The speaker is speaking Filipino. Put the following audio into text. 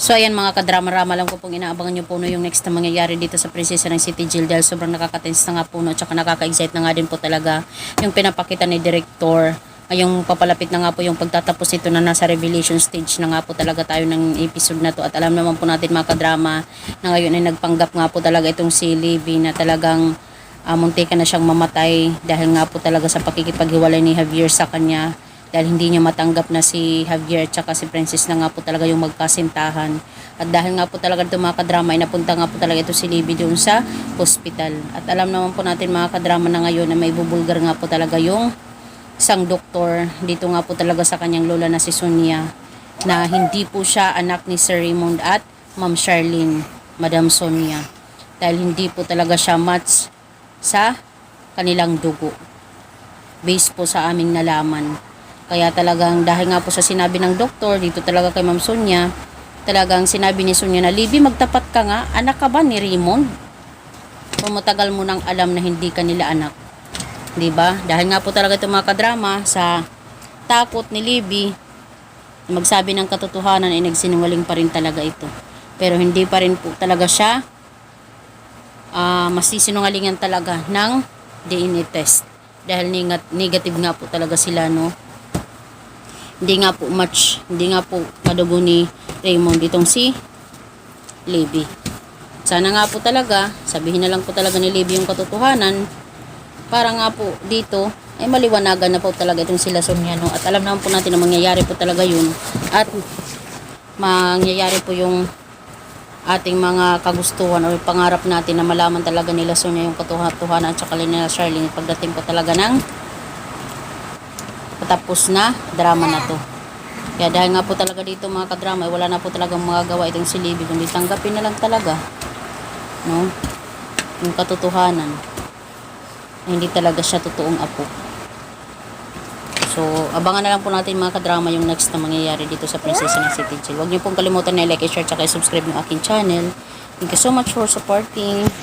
So ayan mga kadrama-rama, lang ko pong inaabangan nyo po no yung next na mangyayari dito sa Prinsesa ng City Jail dahil sobrang nakaka-tense na nga po no, tsaka nakaka-excite na nga din po talaga yung pinapakita ni Director. Ngayong papalapit na nga po yung pagtatapos ito na nasa revelation stage na nga po talaga tayo ng episode na to, at alam naman po natin mga kadrama na ngayon ay nagpanggap nga po talaga itong si Libby na talagang muntikan na siyang mamatay dahil nga po talaga sa pakikipaghiwalay ni Javier sa kanya. Dahil hindi niya matanggap na si Javier at si Princess na nga po talaga yung magkasintahan. At dahil nga po talaga ito mga kadrama ay napunta nga po talaga ito si Libby doon sa hospital. At alam naman po natin mga kadrama na ngayon na may bubulgar nga po talaga yung isang doktor dito nga po talaga sa kanyang lola na si Sonia, na hindi po siya anak ni Sir Raymond at Ma'am Charlene, Madam Sonia. Dahil hindi po talaga siya match sa kanilang dugo. Based po sa aming nalaman. Kaya talagang dahil nga po sa sinabi ng doktor dito talaga kay Ma'am Sonia, talagang sinabi ni Sonia na, Libby, magtapat ka nga, anak ka ba ni Raymond? Kung matagal mo nang alam na hindi ka nila anak. Diba? Dahil nga po talaga itong mga kadrama sa takot ni Libby magsabi ng katotohanan ay nagsinungaling pa rin talaga ito. Pero hindi pa rin po talaga siya masisinungalingan talaga ng DNA test. Dahil negative nga po talaga sila, no? Hindi nga po match, hindi nga po kadugo ni Raymond itong si Libby. Sana nga po talaga, sabihin na lang po talaga ni Libby yung katotohanan para nga po dito ay maliwanagan na po talaga itong sila Sonia, no? At alam naman po natin na mangyayari po talaga yun at mangyayari po yung ating mga kagustuhan o pangarap natin na malaman talaga nila Sonia yung katotohanan at saka nila Charlene pagdating po talaga ng patapos na drama na to. Kaya dahil nga po talaga dito mga kadrama, wala na po talagang magagawa itong si Libby, kundi tanggapin na lang talaga, no, yung katotohanan. Hindi talaga siya totoong apo. So abangan na lang po natin mga kadrama yung next na mangyayari dito sa Prinsesa ng City Jail. Huwag niyo pong kalimutan na i-like, i-share, at i-subscribe yung aking channel. Thank you so much for supporting.